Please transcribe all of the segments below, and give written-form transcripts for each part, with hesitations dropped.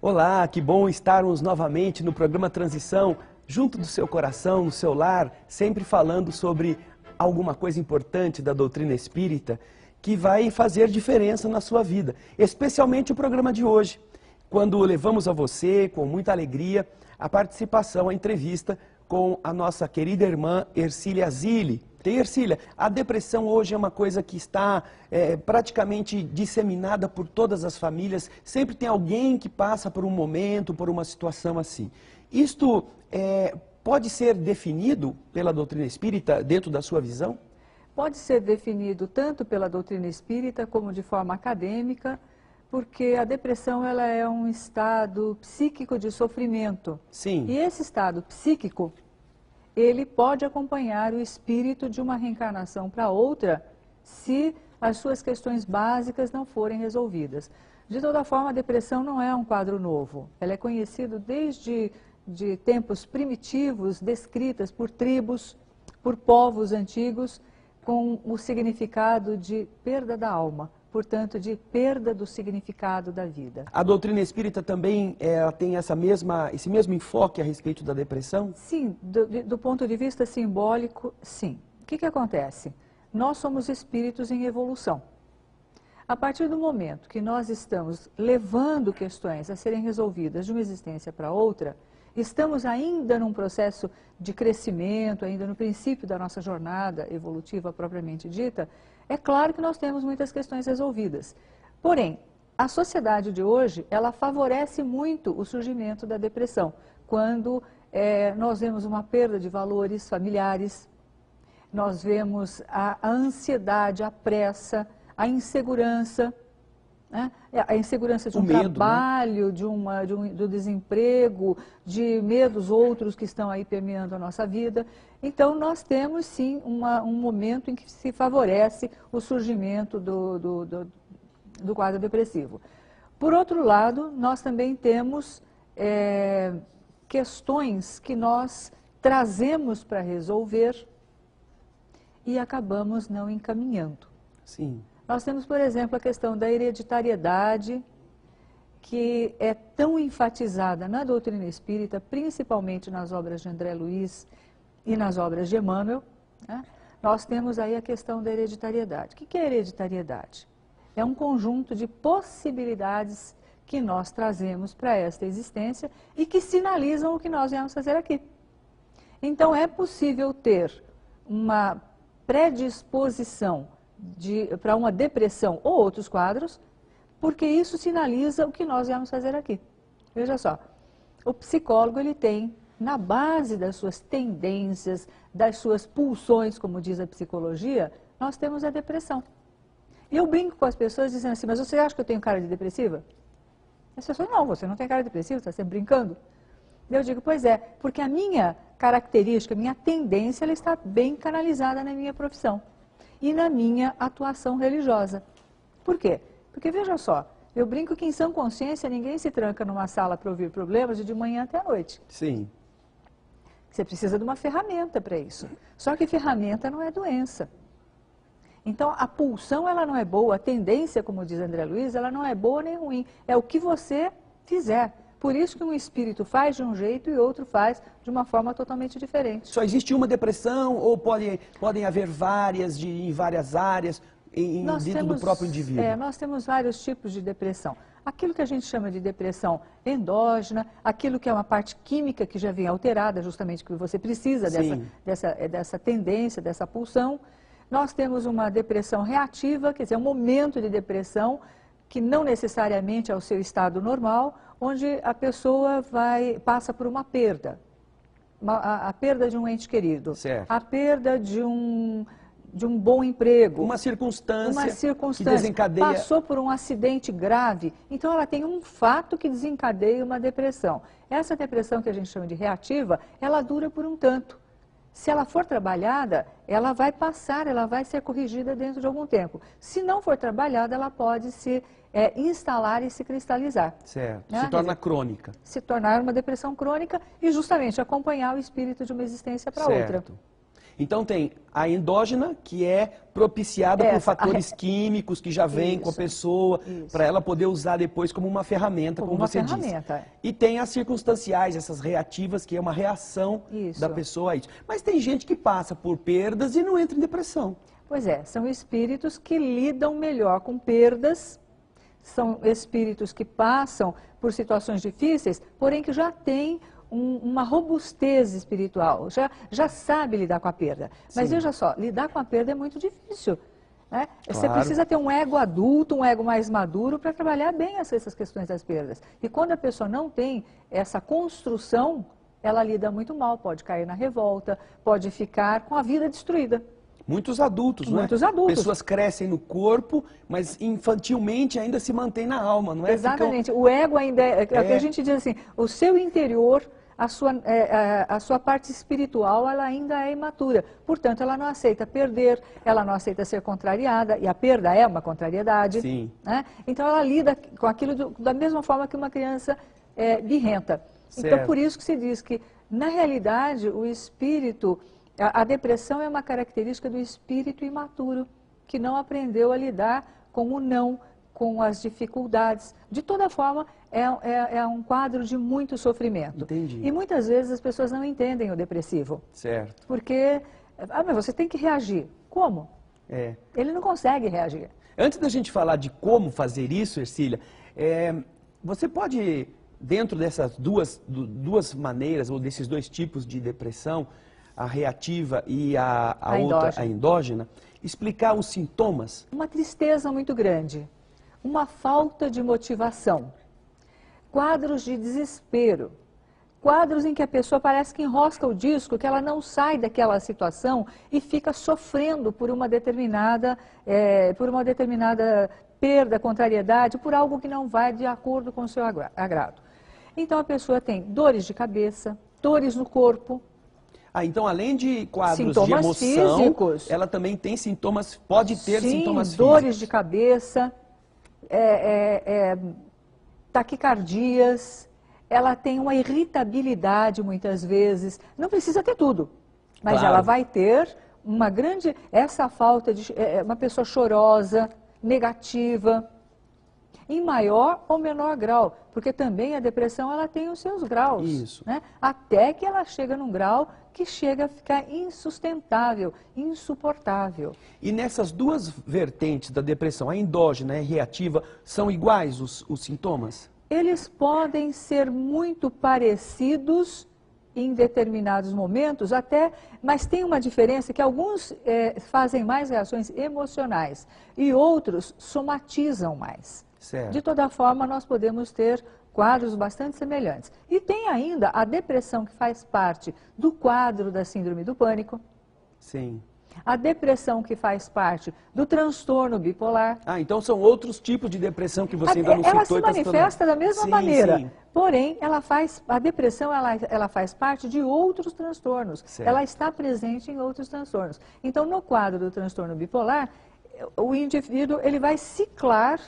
Olá, que bom estarmos novamente no programa Transição, junto do seu coração, no seu lar, sempre falando sobre alguma coisa importante da doutrina espírita que vai fazer diferença na sua vida, especialmente o programa de hoje, quando levamos a você, com muita alegria, a participação, a entrevista com a nossa querida irmã Ercília Zilli. Ercília, a depressão hoje é uma coisa que está praticamente disseminada por todas as famílias. Sempre tem alguém que passa por um momento, por uma situação assim. Isto pode ser definido pela doutrina espírita dentro da sua visão? Pode ser definido tanto pela doutrina espírita como de forma acadêmica, porque a depressão ela é um estado psíquico de sofrimento. Sim. E esse estado psíquico, ele pode acompanhar o espírito de uma reencarnação para outra, se as suas questões básicas não forem resolvidas. De toda forma, a depressão não é um quadro novo. Ela é conhecida desde tempos primitivos, descritas por tribos, por povos antigos, com o significado de perda da alma, portanto, de perda do significado da vida. A doutrina espírita também tem esse mesmo enfoque a respeito da depressão? Sim, do ponto de vista simbólico, sim. O que acontece? Nós somos espíritos em evolução. A partir do momento que nós estamos levando questões a serem resolvidas de uma existência para outra, estamos ainda num processo de crescimento, ainda no princípio da nossa jornada evolutiva propriamente dita. É claro que nós temos muitas questões resolvidas. Porém, a sociedade de hoje, ela favorece muito o surgimento da depressão, quando nós vemos uma perda de valores familiares, nós vemos a ansiedade, a pressa, a insegurança, né? A insegurança de um trabalho, né? do desemprego, de medos outros que estão aí permeando a nossa vida. Então, nós temos, sim, um momento em que se favorece o surgimento do quadro depressivo. Por outro lado, nós também temos questões que nós trazemos para resolver e acabamos não encaminhando. Sim. Nós temos, por exemplo, a questão da hereditariedade, que é tão enfatizada na doutrina espírita, principalmente nas obras de André Luiz e nas obras de Emmanuel, né? Nós temos aí a questão da hereditariedade. O que é hereditariedade? É um conjunto de possibilidades que nós trazemos para esta existência e que sinalizam o que nós viemos fazer aqui. Então, é possível ter uma predisposição para uma depressão ou outros quadros, porque isso sinaliza o que nós viemos fazer aqui. Veja só, o psicólogo ele tem, na base das suas tendências, das suas pulsões, como diz a psicologia, nós temos a depressão. E eu brinco com as pessoas dizendo assim, mas você acha que eu tenho cara de depressiva? As pessoas, não, você não tem cara de depressiva, está sempre brincando. Eu digo, pois é, porque a minha característica, a minha tendência, ela está bem canalizada na minha profissão e na minha atuação religiosa. Por quê? Porque, veja só, eu brinco que em sã consciência ninguém se tranca numa sala para ouvir problemas de manhã até a noite. Sim. Você precisa de uma ferramenta para isso. Só que ferramenta não é doença. Então, a pulsão ela não é boa, a tendência, como diz André Luiz, ela não é boa nem ruim. É o que você fizer. Por isso que um espírito faz de um jeito e outro faz de uma forma totalmente diferente. Só existe uma depressão ou podem haver várias em várias áreas dentro do próprio indivíduo? Nós temos vários tipos de depressão. Aquilo que a gente chama de depressão endógena, aquilo que é uma parte química que já vem alterada, justamente porque você precisa dessa tendência, dessa pulsão. Nós temos uma depressão reativa, quer dizer, um momento de depressão que não necessariamente é o seu estado normal, onde a pessoa passa por uma perda. A perda de um ente querido, certo. A perda de um bom emprego. Uma circunstância que desencadeia. Passou por um acidente grave, então ela tem um fato que desencadeia uma depressão. Essa depressão que a gente chama de reativa, ela dura por um tanto. Se ela for trabalhada, ela vai passar, ela vai ser corrigida dentro de algum tempo. Se não for trabalhada, ela pode se instalar e se cristalizar. Certo, né? Se torna crônica. Se tornar uma depressão crônica e justamente acompanhar o espírito de uma existência para outra. Então tem a endógena, que é propiciada por fatores químicos que já vêm com a pessoa, para ela poder usar depois como uma ferramenta, como você disse. E tem as circunstanciais, essas reativas, que é uma reação da pessoa a isso. Mas tem gente que passa por perdas e não entra em depressão. Pois é, são espíritos que lidam melhor com perdas, são espíritos que passam por situações difíceis, porém que já têm uma robustez espiritual, já sabe lidar com a perda. Mas veja só, lidar com a perda é muito difícil. Né? Claro. Você precisa ter um ego adulto, um ego mais maduro para trabalhar bem essas questões das perdas. E quando a pessoa não tem essa construção, ela lida muito mal, pode cair na revolta, pode ficar com a vida destruída. Muitos adultos, né? Muitos adultos. Pessoas crescem no corpo, mas infantilmente ainda se mantém na alma, não é? Exatamente. O ego ainda é o que a gente diz assim, o seu interior, a sua parte espiritual, ela ainda é imatura. Portanto, ela não aceita perder, ela não aceita ser contrariada, e a perda é uma contrariedade. Sim. Né? Então, ela lida com aquilo da mesma forma que uma criança birrenta. Certo. Então, por isso que se diz que, na realidade, o espírito... A depressão é uma característica do espírito imaturo, que não aprendeu a lidar com o não, com as dificuldades. De toda forma, é um quadro de muito sofrimento. Entendi. E muitas vezes as pessoas não entendem o depressivo. Certo. Porque, mas você tem que reagir. Como? Ele não consegue reagir. Antes da gente falar de como fazer isso, Ercília, você pode, dentro dessas duas maneiras, ou desses dois tipos de depressão, a reativa e a outra, a endógena, explicar os sintomas? Uma tristeza muito grande, uma falta de motivação, quadros de desespero, quadros em que a pessoa parece que enrosca o disco, que ela não sai daquela situação e fica sofrendo por uma determinada perda, contrariedade, por algo que não vai de acordo com o seu agrado. Então a pessoa tem dores de cabeça, dores no corpo. Então, além de quadros sintomas de emoção, físicos, ela também tem sintomas, pode ter sintomas físicos. Dores de cabeça, taquicardias, ela tem uma irritabilidade muitas vezes. Não precisa ter tudo, mas ela vai ter uma grande... Essa falta de... uma pessoa chorosa, negativa, em maior ou menor grau, porque também a depressão ela tem os seus graus. Isso. Né? Até que ela chega num grau que chega a ficar insustentável, insuportável. E nessas duas vertentes da depressão, a endógena e a reativa, são iguais os sintomas? Eles podem ser muito parecidos em determinados momentos, mas tem uma diferença que alguns fazem mais reações emocionais e outros somatizam mais. Certo. De toda forma, nós podemos ter quadros bastante semelhantes. E tem ainda a depressão, que faz parte do quadro da síndrome do pânico. Sim. A depressão, que faz parte do transtorno bipolar. Então são outros tipos de depressão que você ainda não citou. Ela se manifesta da mesma maneira. Sim. Porém, a depressão ela faz parte de outros transtornos. Certo. Ela está presente em outros transtornos. Então, no quadro do transtorno bipolar, o indivíduo ele vai ciclar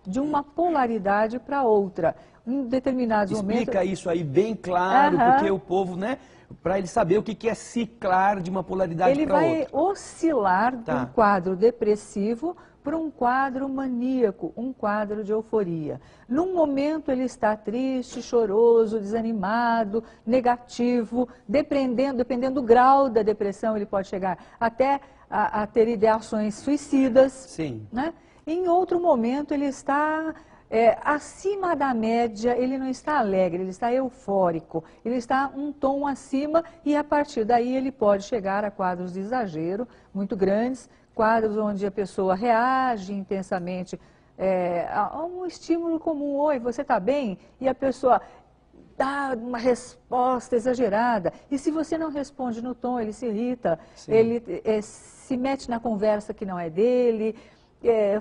de uma polaridade para outra. Em determinados momentos... Explica isso aí bem claro, porque o povo, né, para ele saber o que é ciclar de uma polaridade para outra. Ele vai oscilar de um quadro depressivo para um quadro maníaco, um quadro de euforia. Num momento ele está triste, choroso, desanimado, negativo, dependendo do grau da depressão, ele pode chegar até a ter ideações suicidas. Sim. Né? Em outro momento ele está acima da média, ele não está alegre, ele está eufórico, ele está um tom acima e a partir daí ele pode chegar a quadros de exagero muito grandes, quadros onde a pessoa reage intensamente a um estímulo comum. Oi, você está bem? E a pessoa dá uma resposta exagerada. E se você não responde no tom, ele se irrita, ele se mete na conversa que não é dele,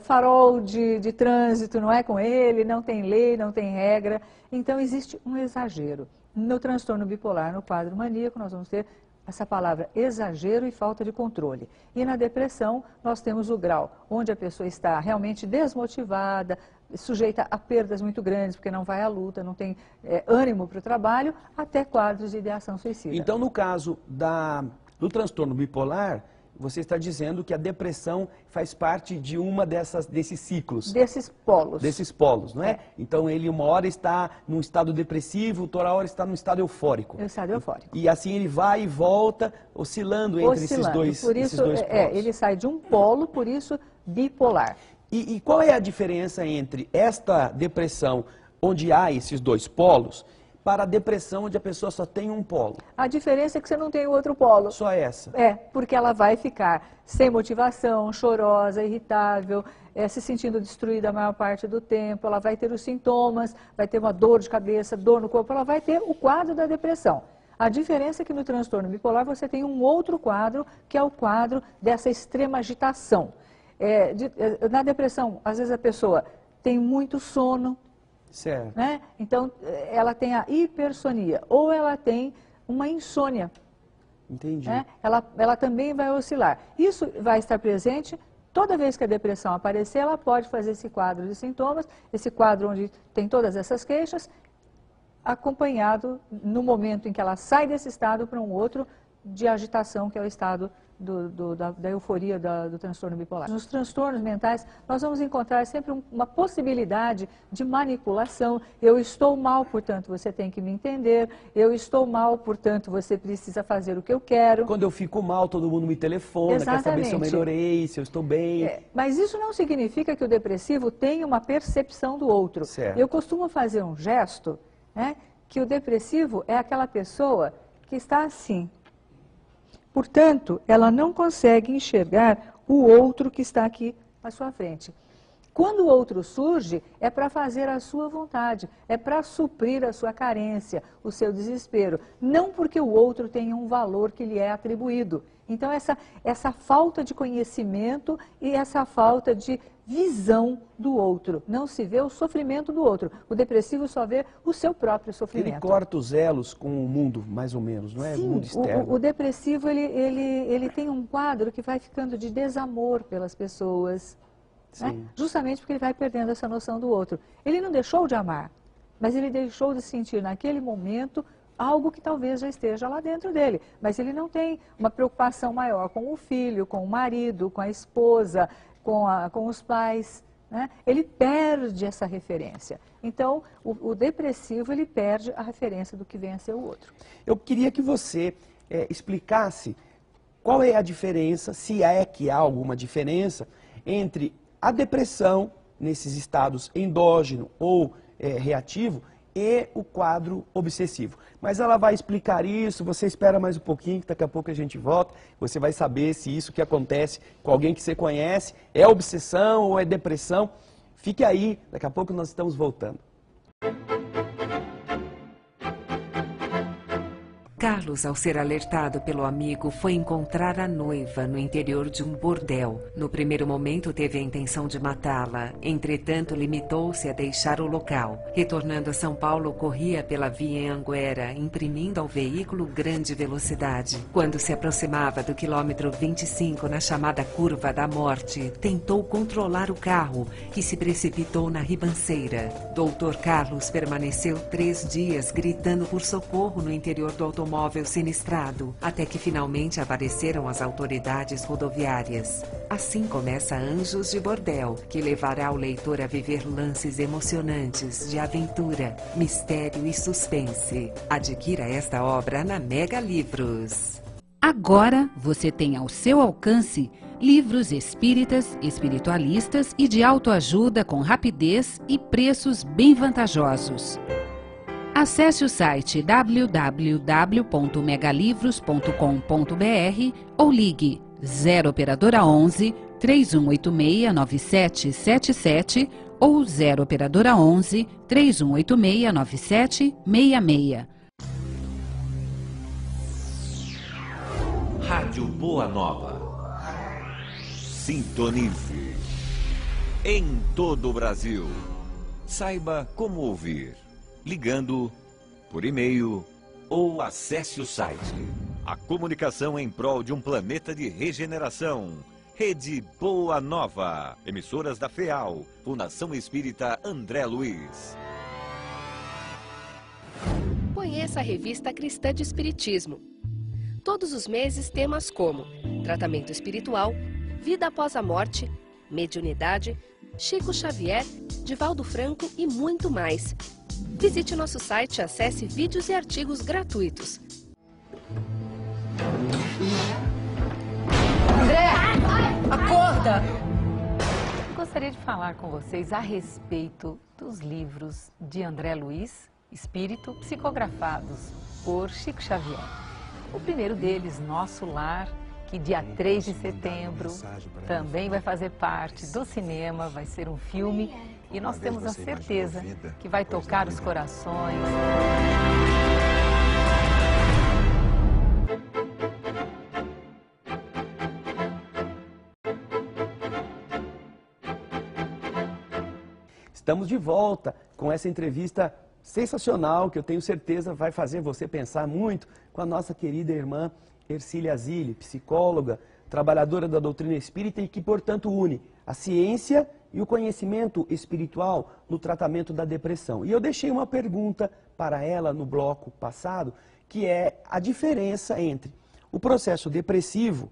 farol de trânsito não é com ele, não tem lei, não tem regra. Então existe um exagero. No transtorno bipolar, no quadro maníaco, nós vamos ter essa palavra exagero e falta de controle. E na depressão, nós temos o grau onde a pessoa está realmente desmotivada, sujeita a perdas muito grandes, porque não vai à luta, não tem ânimo para o trabalho, até quadros de ideação suicida. Então, no caso No transtorno bipolar, você está dizendo que a depressão faz parte de uma desses ciclos. Desses polos. Desses polos, não é? Então ele uma hora está num estado depressivo, outra hora está num estado eufórico. No estado eufórico. E assim ele vai e volta, oscilando entre esses dois polos. Ele sai de um polo, por isso bipolar. E qual é a diferença entre esta depressão, onde há esses dois polos, para a depressão onde a pessoa só tem um polo? A diferença é que você não tem o outro polo. Só essa? Porque ela vai ficar sem motivação, chorosa, irritável, se sentindo destruída a maior parte do tempo, ela vai ter os sintomas, vai ter uma dor de cabeça, dor no corpo, ela vai ter o quadro da depressão. A diferença é que no transtorno bipolar você tem um outro quadro, que é o quadro dessa extrema agitação. Na depressão, às vezes a pessoa tem muito sono, certo, né? Então ela tem a hipersonia ou ela tem uma insônia. Entendi. Né? Ela também vai oscilar. Isso vai estar presente toda vez que a depressão aparecer, ela pode fazer esse quadro de sintomas, esse quadro onde tem todas essas queixas, acompanhado no momento em que ela sai desse estado para um outro de agitação, que é o estado da euforia do transtorno bipolar. Nos transtornos mentais, nós vamos encontrar sempre uma possibilidade de manipulação. Eu estou mal, portanto, você tem que me entender. Eu estou mal, portanto, você precisa fazer o que eu quero. Quando eu fico mal, todo mundo me telefona, Exatamente. quer saber se eu melhorei, se eu estou bem. Mas isso não significa que o depressivo tenha uma percepção do outro. Certo. Eu costumo fazer um gesto, né, que o depressivo é aquela pessoa que está assim. Portanto, ela não consegue enxergar o outro que está aqui à sua frente. Quando o outro surge, é para fazer a sua vontade, é para suprir a sua carência, o seu desespero, não porque o outro tenha um valor que lhe é atribuído. Então, essa falta de conhecimento e essa falta de visão do outro. Não se vê o sofrimento do outro. O depressivo só vê o seu próprio sofrimento. Ele corta os elos com o mundo, mais ou menos, não é? Sim, o mundo externo. O depressivo, ele tem um quadro que vai ficando de desamor pelas pessoas. Né? Justamente porque ele vai perdendo essa noção do outro. Ele não deixou de amar, mas ele deixou de sentir naquele momento algo que talvez já esteja lá dentro dele. Mas ele não tem uma preocupação maior com o filho, com o marido, com a esposa, com os pais. Né? Ele perde essa referência. Então, o depressivo, ele perde a referência do que vem a ser o outro. Eu queria que você explicasse qual é a diferença, se é que há alguma diferença, entre a depressão, nesses estados endógeno ou reativo, e o quadro obsessivo. Mas ela vai explicar isso, você espera mais um pouquinho, que daqui a pouco a gente volta, você vai saber se isso que acontece com alguém que você conhece é obsessão ou é depressão. Fique aí, daqui a pouco nós estamos voltando. Carlos, ao ser alertado pelo amigo, foi encontrar a noiva no interior de um bordel. No primeiro momento, teve a intenção de matá-la. Entretanto, limitou-se a deixar o local. Retornando a São Paulo, corria pela via em Anguera, imprimindo ao veículo grande velocidade. Quando se aproximava do quilômetro 25, na chamada Curva da Morte, tentou controlar o carro, que se precipitou na ribanceira. Doutor Carlos permaneceu 3 dias gritando por socorro no interior do automóvel sinistrado, até que finalmente apareceram as autoridades rodoviárias. Assim começa Anjos de Bordel, que levará o leitor a viver lances emocionantes de aventura, mistério e suspense. Adquira esta obra na Mega Livros. Agora você tem ao seu alcance livros espíritas, espiritualistas e de autoajuda com rapidez e preços bem vantajosos. Acesse o site www.megalivros.com.br ou ligue 0 operadora 11 3186 9777 ou 0 operadora 11 3186 9766. Rádio Boa Nova. Sintonize. Em todo o Brasil. Saiba como ouvir. Ligando, por e-mail ou acesse o site. A comunicação em prol de um planeta de regeneração. Rede Boa Nova. Emissoras da FEAL. Fundação Espírita André Luiz. Conheça a revista Cristã de Espiritismo. Todos os meses, temas como tratamento espiritual, vida após a morte, mediunidade, Chico Xavier, Divaldo Franco e muito mais. Visite nosso site e acesse vídeos e artigos gratuitos. André, acorda! Gostaria de falar com vocês a respeito dos livros de André Luiz, Espírito, psicografados por Chico Xavier. O primeiro deles, Nosso Lar, que dia 3 de setembro também vai fazer parte do cinema, vai ser um filme e nós temos a certeza que vai tocar os corações. Estamos de volta com essa entrevista sensacional, que eu tenho certeza vai fazer você pensar muito, com a nossa querida irmã Hercília Zilli, psicóloga, trabalhadora da doutrina espírita e que, portanto, une a ciência e o conhecimento espiritual no tratamento da depressão. E eu deixei uma pergunta para ela no bloco passado, que é a diferença entre o processo depressivo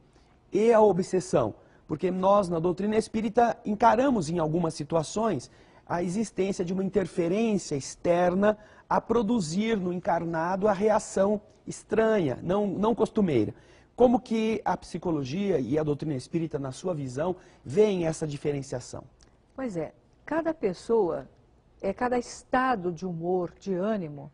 e a obsessão. Porque nós, na doutrina espírita, encaramos em algumas situações a existência de uma interferência externa a produzir no encarnado a reação estranha, não costumeira. Como que a psicologia e a doutrina espírita, na sua visão, veem essa diferenciação? Pois é, cada pessoa, cada estado de humor, de ânimo,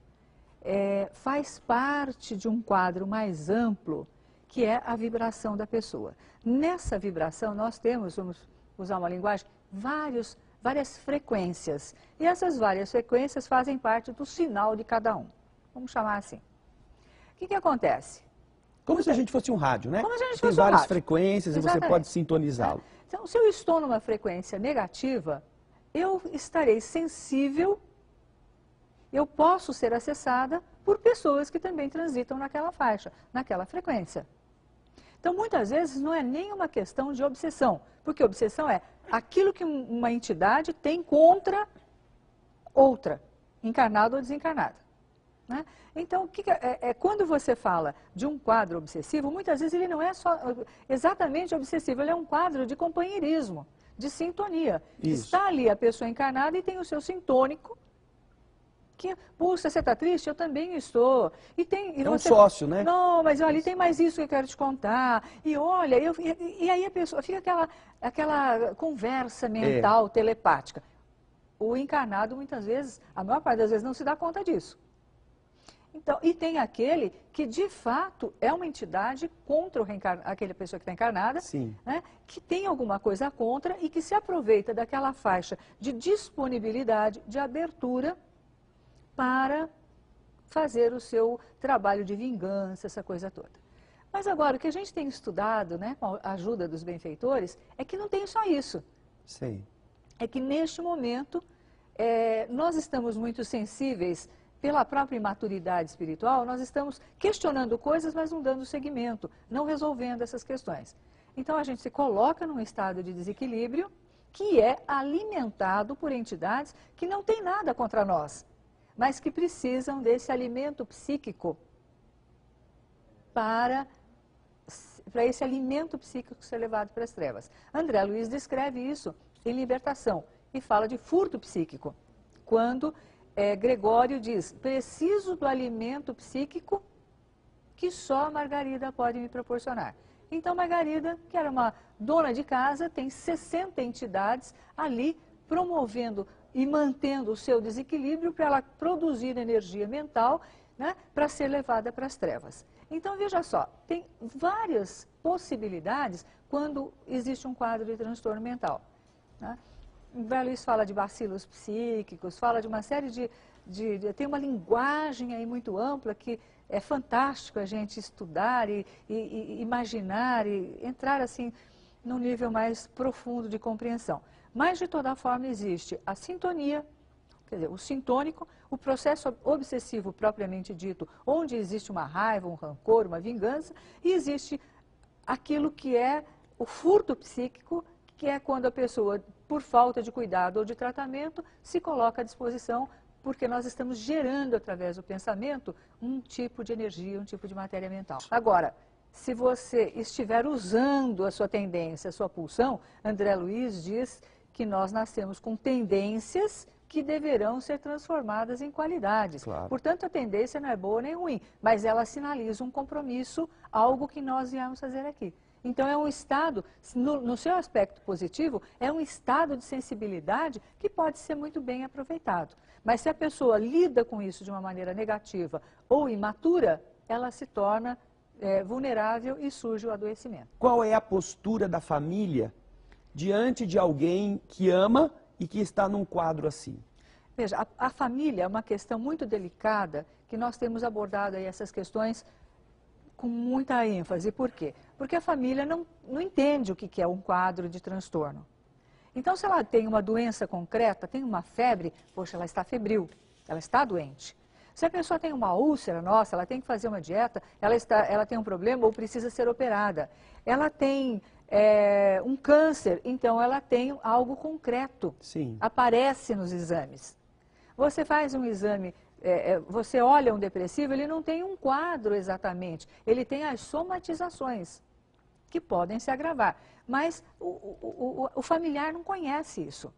faz parte de um quadro mais amplo, que é a vibração da pessoa. Nessa vibração nós temos, vamos usar uma linguagem, várias frequências. E essas várias frequências fazem parte do sinal de cada um. Vamos chamar assim. O que acontece? Como se a gente fosse um rádio, né? Como se a gente Tem fosse um várias rádio. frequências. Exatamente. E você pode sintonizá-lo. Então, se eu estou numa frequência negativa, eu estarei sensível, eu posso ser acessada por pessoas que também transitam naquela faixa, naquela frequência. Então, muitas vezes, não é nem uma questão de obsessão, porque obsessão é aquilo que uma entidade tem contra outra, encarnada ou desencarnada. Né? Então, quando você fala de um quadro obsessivo, muitas vezes ele não é só exatamente obsessivo, ele é um quadro de companheirismo, de sintonia. Isso. Está ali a pessoa encarnada e tem o seu sintônico, que, puxa, você está triste? Eu também estou. E um sócio, né? Não, mas olha, tem mais isso que eu quero te contar. E olha, e aí a pessoa fica aquela conversa mental, telepática. O encarnado, muitas vezes, a maior parte das vezes, não se dá conta disso. Então, e tem aquele que, de fato, é uma entidade contra aquela pessoa que está encarnada, né, que tem alguma coisa contra e que se aproveita daquela faixa de disponibilidade, de abertura, para fazer o seu trabalho de vingança, essa coisa toda. Mas agora, o que a gente tem estudado, né, com a ajuda dos benfeitores, é que não tem só isso. Sim. É que neste momento, nós estamos muito sensíveis, pela própria imaturidade espiritual, nós estamos questionando coisas, mas não dando seguimento, não resolvendo essas questões. Então a gente se coloca num estado de desequilíbrio que é alimentado por entidades que não têm nada contra nós, mas que precisam desse alimento psíquico para esse alimento psíquico ser levado para as trevas. André Luiz descreve isso em Libertação e fala de furto psíquico, quando Gregório diz, preciso do alimento psíquico que só a Margarida pode me proporcionar. Então Margarida, que era uma dona de casa, tem 60 entidades ali promovendo e mantendo o seu desequilíbrio para ela produzir energia mental, né, para ser levada para as trevas. Então, veja só, tem várias possibilidades quando existe um quadro de transtorno mental. Né? O André Luiz fala de bacilos psíquicos, fala de uma série tem uma linguagem aí muito ampla que é fantástico a gente estudar e imaginar e entrar assim num nível mais profundo de compreensão. Mas, de toda forma, existe a sintonia, quer dizer, o sintônico, o processo obsessivo propriamente dito, onde existe uma raiva, um rancor, uma vingança, e existe aquilo que é o furto psíquico, que é quando a pessoa, por falta de cuidado ou de tratamento, se coloca à disposição porque nós estamos gerando através do pensamento um tipo de energia, um tipo de matéria mental. Agora, se você estiver usando a sua tendência, a sua pulsão, André Luiz diz que nós nascemos com tendências que deverão ser transformadas em qualidades. Claro. Portanto, a tendência não é boa nem ruim, mas ela sinaliza um compromisso, algo que nós viemos fazer aqui. Então, é um estado, no seu aspecto positivo, é um estado de sensibilidade que pode ser muito bem aproveitado. Mas se a pessoa lida com isso de uma maneira negativa ou imatura, ela se torna vulnerável e surge o adoecimento. Qual é a postura da família diante de alguém que ama e que está num quadro assim? Veja, a família é uma questão muito delicada que nós temos abordado aí essas questões com muita ênfase. Por quê? Porque a família não entende o que é um quadro de transtorno. Então, se ela tem uma doença concreta, tem uma febre, poxa, ela está febril, ela está doente. Se a pessoa tem uma úlcera, nossa, ela tem que fazer uma dieta, ela tem um problema ou precisa ser operada. Ela tem um câncer, então ela tem algo concreto. Sim. Aparece nos exames. Você faz um exame, você olha um depressivo, ele não tem um quadro exatamente, ele tem as somatizações, que podem se agravar. Mas o familiar não conhece isso.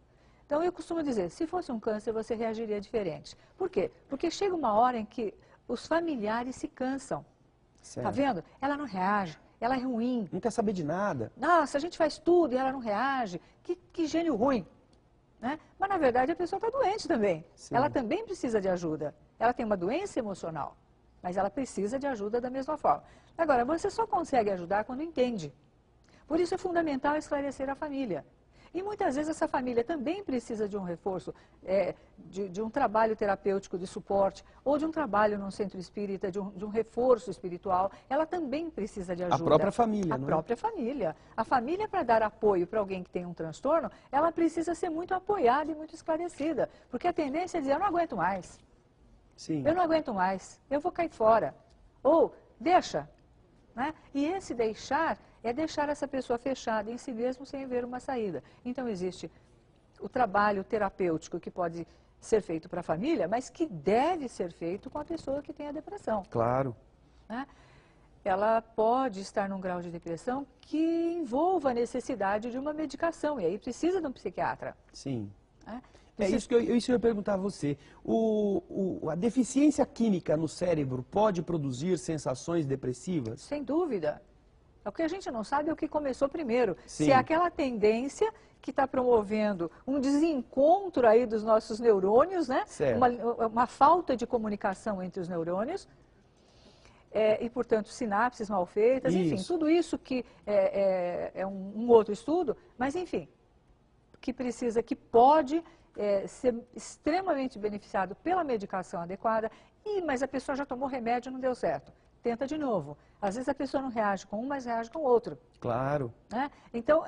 Então, eu costumo dizer, se fosse um câncer, você reagiria diferente. Por quê? Porque chega uma hora em que os familiares se cansam. Certo. Tá vendo? Ela não reage, ela é ruim. Não quer saber de nada. Nossa, a gente faz tudo e ela não reage. Que gênio ruim. Né? Mas, na verdade, a pessoa está doente também. Sim. Ela também precisa de ajuda. Ela tem uma doença emocional, mas ela precisa de ajuda da mesma forma. Agora, você só consegue ajudar quando entende. Por isso é fundamental esclarecer a família. E muitas vezes essa família também precisa de um reforço, de um trabalho terapêutico de suporte, ou de um trabalho num centro espírita, de um reforço espiritual. Ela também precisa de ajuda. A própria família, A não é? própria família. A família, para dar apoio para alguém que tem um transtorno, ela precisa ser muito apoiada e muito esclarecida. Porque a tendência é dizer, eu não aguento mais. Sim. Eu não aguento mais, eu vou cair fora. Ou, deixa. Né? E esse deixar é deixar essa pessoa fechada em si mesmo sem ver uma saída. Então, existe o trabalho terapêutico que pode ser feito para a família, mas que deve ser feito com a pessoa que tem a depressão. Claro. Né? Ela pode estar num grau de depressão que envolva a necessidade de uma medicação, e aí precisa de um psiquiatra. Sim. Né? É isso que eu ia perguntar a você. A deficiência química no cérebro pode produzir sensações depressivas? Sem dúvida. O que a gente não sabe é o que começou primeiro. Sim. Se é aquela tendência que está promovendo um desencontro aí dos nossos neurônios, né? Certo. Uma falta de comunicação entre os neurônios, e, portanto, sinapses mal feitas, enfim, Isso. tudo isso que é um outro estudo, mas, enfim, que pode ser extremamente beneficiado pela medicação adequada, mas a pessoa já tomou remédio e não deu certo. Tenta de novo. Às vezes a pessoa não reage com um, mas reage com o outro. Claro. Né? Então,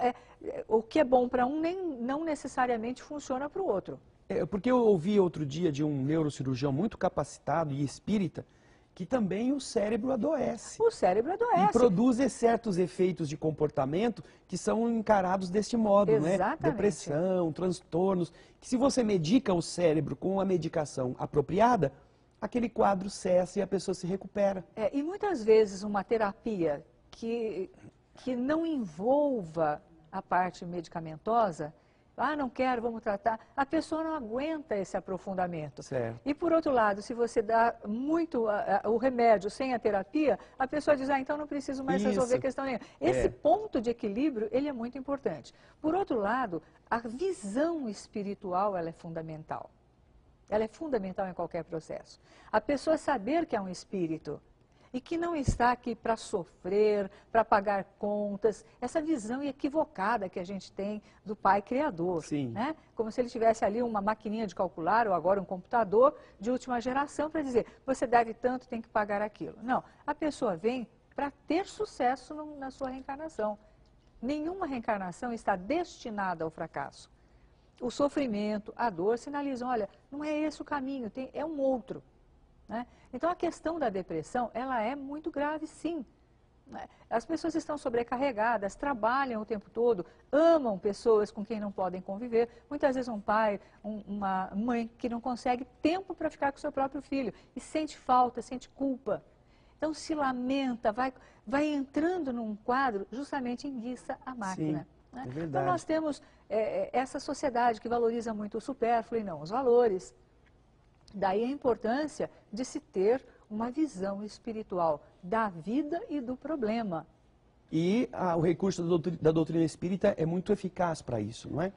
o que é bom para um não necessariamente funciona para o outro. Porque eu ouvi outro dia de um neurocirurgião muito capacitado e espírita, que também o cérebro adoece. O cérebro adoece. E produz certos efeitos de comportamento que são encarados deste modo, Exatamente. né? Depressão, transtornos. Que se você medica o cérebro com a medicação apropriada, aquele quadro cessa e a pessoa se recupera. E muitas vezes uma terapia que não envolva a parte medicamentosa, não quero, vamos tratar, a pessoa não aguenta esse aprofundamento. Certo. E por outro lado, se você dá muito o remédio sem a terapia, a pessoa diz, então não preciso mais resolver questão nenhuma. Esse ponto de equilíbrio, ele é muito importante. Por outro lado, a visão espiritual, ela é fundamental. Ela é fundamental em qualquer processo. A pessoa saber que é um espírito e que não está aqui para sofrer, para pagar contas, essa visão equivocada que a gente tem do Pai Criador. Sim. Né? Como se ele tivesse ali uma maquininha de calcular, ou agora um computador de última geração para dizer, você deve tanto, tem que pagar aquilo. Não, a pessoa vem para ter sucesso na sua reencarnação. Nenhuma reencarnação está destinada ao fracasso. O sofrimento, a dor sinalizam, olha, não é esse o caminho, é um outro. Né? Então, a questão da depressão, ela é muito grave, sim. As pessoas estão sobrecarregadas, trabalham o tempo todo, amam pessoas com quem não podem conviver. Muitas vezes um pai, uma mãe que não consegue tempo para ficar com o seu próprio filho e sente falta, sente culpa. Então se lamenta, vai entrando num quadro, justamente enguiça a máquina. Sim, é Então verdade. nós temos essa sociedade que valoriza muito o supérfluo e não os valores. Daí a importância de se ter uma visão espiritual da vida e do problema. E o recurso da doutrina espírita é muito eficaz para isso, não é?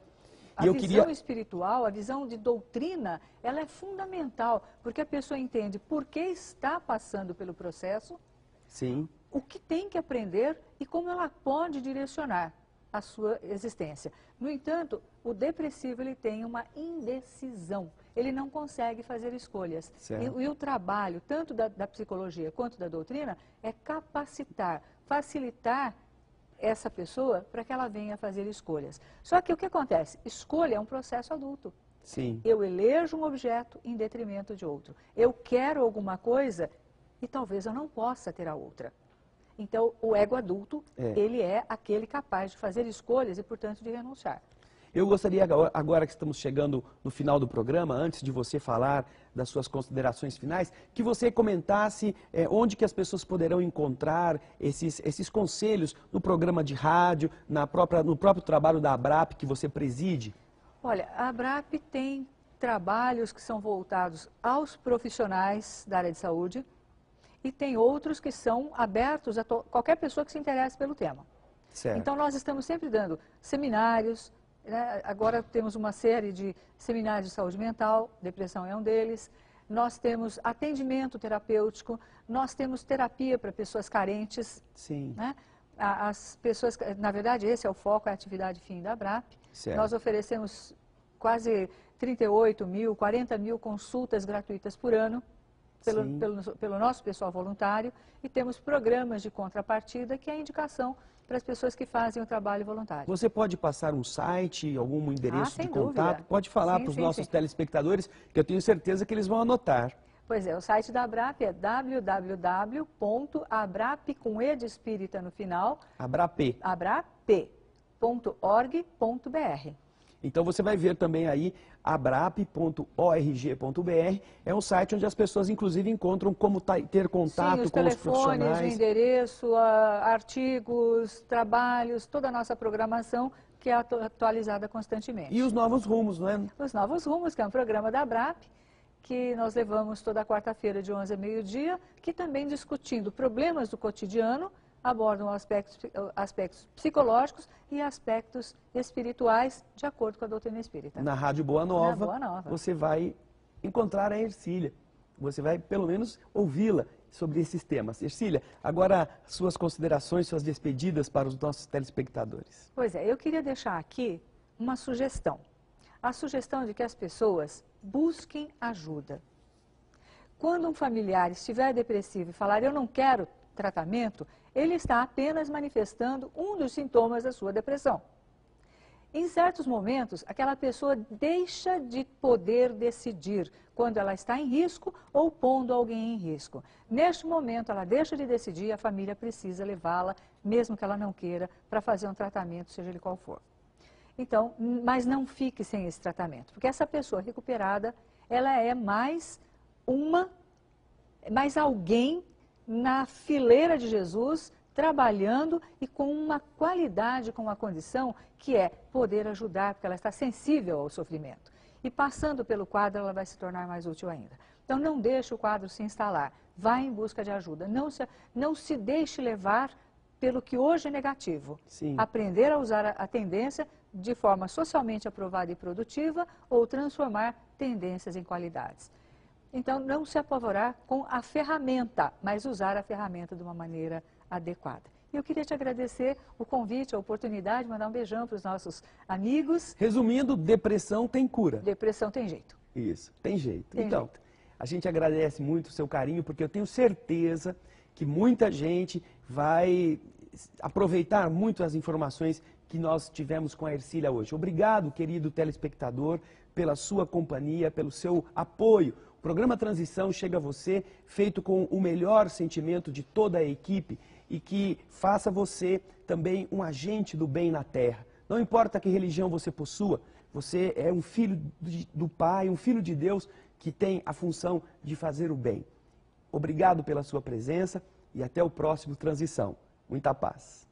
A visão espiritual, a visão de doutrina, ela é fundamental, porque a pessoa entende por que está passando pelo processo, Sim. o que tem que aprender e como ela pode direcionar a sua existência. No entanto, o depressivo ele tem uma indecisão, ele não consegue fazer escolhas. E o trabalho, tanto da psicologia quanto da doutrina, é capacitar, facilitar essa pessoa para que ela venha fazer escolhas. Só que o que acontece? Escolha é um processo adulto. Sim. Eu elejo um objeto em detrimento de outro. Eu quero alguma coisa e talvez eu não possa ter a outra. Então, o ego adulto, ele é aquele capaz de fazer escolhas e, portanto, de renunciar. Eu gostaria, agora que estamos chegando no final do programa, antes de você falar das suas considerações finais, que você comentasse onde que as pessoas poderão encontrar esses conselhos no programa de rádio, no próprio trabalho da ABRAP que você preside. Olha, a ABRAP tem trabalhos que são voltados aos profissionais da área de saúde e tem outros que são abertos a qualquer pessoa que se interesse pelo tema. Certo. Então, nós estamos sempre dando seminários. Agora temos uma série de seminários de saúde mental, depressão é um deles. Nós temos atendimento terapêutico, nós temos terapia para pessoas carentes. Sim. Né? As pessoas, na verdade, esse é o foco, é a atividade fim da ABRAP. Certo. Nós oferecemos quase 38 mil, 40 mil consultas gratuitas por ano pelo nosso pessoal voluntário e temos programas de contrapartida que é a indicação para as pessoas que fazem o trabalho voluntário. Você pode passar um site, algum endereço de contato? Dúvida. Pode falar para os nossos telespectadores, que eu tenho certeza que eles vão anotar. Pois é, o site da ABRAP é www.abrap, com E de espírita no final, abrap.org.br. Então você vai ver também aí abrap.org.br, é um site onde as pessoas inclusive encontram como ter contato com os profissionais. Sim, os telefones, o endereço, artigos, trabalhos, toda a nossa programação que é atualizada constantemente. E os Novos Rumos, não é? Os Novos Rumos, que é um programa da ABRAP, que nós levamos toda quarta-feira de 11 a meio-dia, que também discutindo problemas do cotidiano, abordam aspectos psicológicos e aspectos espirituais, de acordo com a doutrina espírita. Na Rádio Boa Nova, Boa Nova, você vai encontrar a Ercília. Você vai, pelo menos, ouvi-la sobre esses temas. Ercília, agora suas considerações, suas despedidas para os nossos telespectadores. Pois é, eu queria deixar aqui uma sugestão. A sugestão de que as pessoas busquem ajuda. Quando um familiar estiver depressivo e falar, eu não quero tratamento, ele está apenas manifestando um dos sintomas da sua depressão. Em certos momentos, aquela pessoa deixa de poder decidir quando ela está em risco ou pondo alguém em risco. Neste momento, ela deixa de decidir e a família precisa levá-la, mesmo que ela não queira, para fazer um tratamento, seja ele qual for. Então, mas não fique sem esse tratamento, porque essa pessoa recuperada, ela é mais alguém na fileira de Jesus, trabalhando e com uma qualidade, com uma condição que é poder ajudar, porque ela está sensível ao sofrimento. E passando pelo quadro, ela vai se tornar mais útil ainda. Então, não deixe o quadro se instalar, vá em busca de ajuda, não se deixe levar pelo que hoje é negativo. Sim. Aprender a usar a tendência de forma socialmente aprovada e produtiva ou transformar tendências em qualidades. Então, não se apavorar com a ferramenta, mas usar a ferramenta de uma maneira adequada. E eu queria te agradecer o convite, a oportunidade de mandar um beijão para os nossos amigos. Resumindo, depressão tem cura. Depressão tem jeito. Isso, tem jeito. Tem então, jeito. A gente agradece muito o seu carinho, porque eu tenho certeza que muita gente vai aproveitar muito as informações que nós tivemos com a Ercília hoje. Obrigado, querido telespectador, pela sua companhia, pelo seu apoio. O programa Transição chega a você feito com o melhor sentimento de toda a equipe e que faça você também um agente do bem na Terra. Não importa que religião você possua, você é um filho do Pai, um filho de Deus que tem a função de fazer o bem. Obrigado pela sua presença e até o próximo Transição. Muita paz.